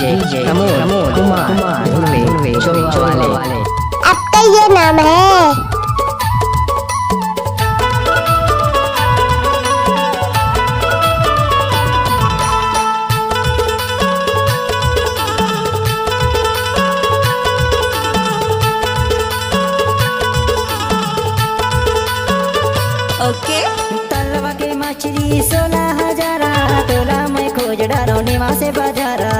प्रमोद कुमार धुर्वे चोवा वाले। आपका ये नाम है? ओके। तलवा के मछली 16,000 तोला मैं खोज डारो निवा से बाजारा।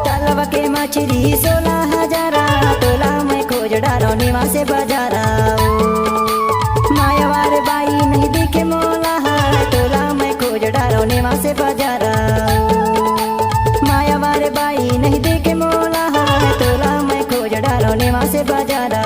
तलवा के मछली 16,000 तोला मैं खोज डारो निवा से बाजारा। मायावार बाई नहीं दिखे मोला तोला मैं खोज डारो निवा से बाजारा। मायावार बाई नहीं दिखे मोला तोला मैं खोज डारो निवा से बाजारा।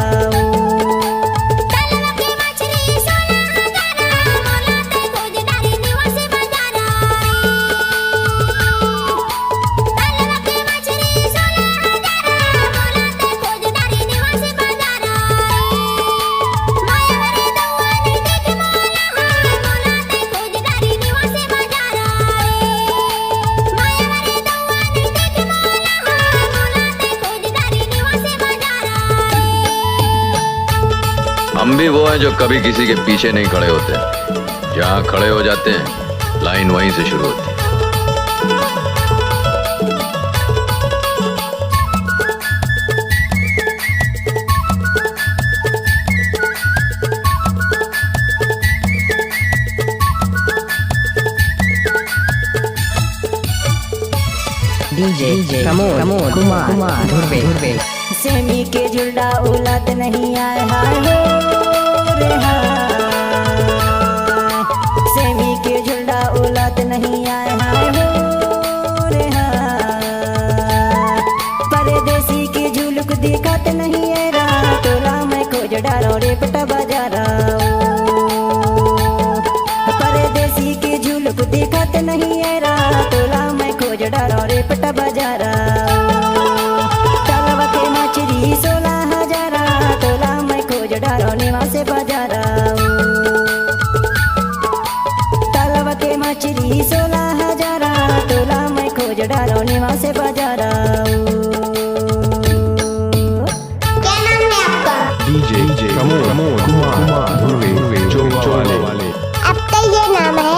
हम भी वो हैं जो कभी किसी के पीछे नहीं खड़े होते। जहाँ खड़े हो जाते हैं लाइन वहीं से शुरू होती है। डीजे प्रमोद कुमार धुर्वे। सेमी के झुलडा उलत नहीं आए हाय हो रे हाय। सेमी के झुलडा उलत नहीं आए हाय हो रे हाय। परदेसी के झुलक दिखत नहीं है रा तोला मैं खोज डारो रे पटा बाजारा। परदेसी के झुलक दिखत नहीं है रा तोला मैं खोज डारो रे पटा बाजारा। 16,000 तोला मैं खोज डारो निवा से बाजारा। तलवा के मछली 16,000 तोला मैं खोज डारो निवा से बाजारा। क्या नाम है आपका? डीजे प्रमोद कुमार धुर्वे चोवा वाले। आपका ये नाम है?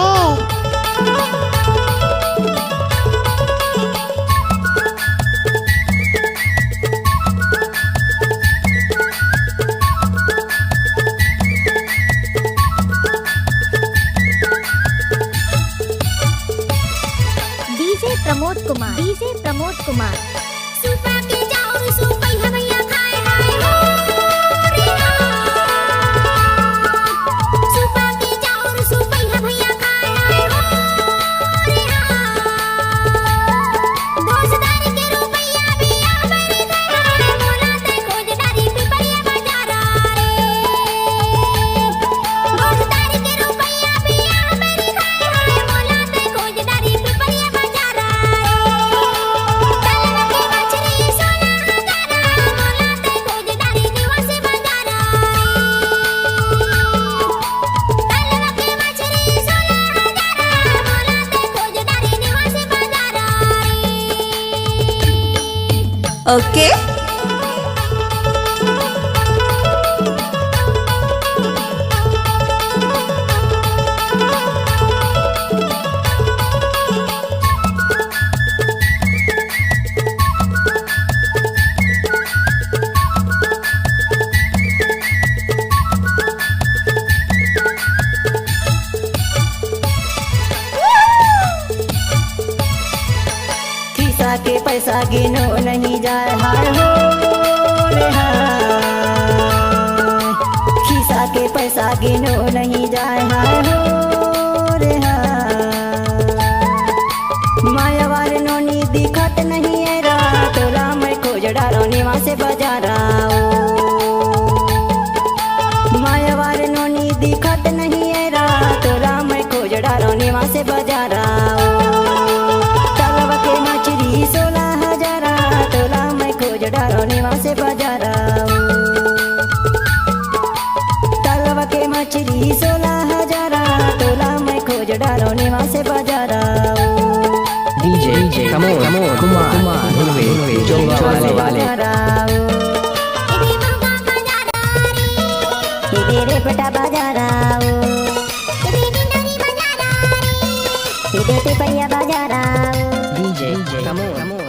डीजे प्रमोद कुमार। सुपा के जाऊं सुपई हवैया खाए हाय हो रे हाय। सुपा के जाऊं सुपई हवैया खाए हाय हो रे हाय। दोस्तदार के रुपैया भी आबरे खाए मोला ते खोज डारी पिपरिया बाजारा रे। दोस्तदार के रुपैया भी आबरे खाए मोला ते खोज डारी पिपरिया बाजारा। ओके। खिसा के पैसा गिनो नहीं जाए हाय हो रे हाय। खिसा के पैसा गिनो नहीं जाए हाय हो रे हाय। मायावार नोनी दिखत नहीं है रा तोला मैं खोज डारो निवा से बाजारा। मायावार नोनी दिखत नहीं है रा तोला मैं खोज डारो निवा से बाजारा। 16,000 तोला मैं खोज डारो निवा से बाजारा। तलवा के मछली 16,000 तोला मैं खोज डारो निवा से बाजारा। कुमार धुर्वे चौक वाले इधे रे पटा बाजाराओ इधे ते परिया बाजाराओ DJ Kamon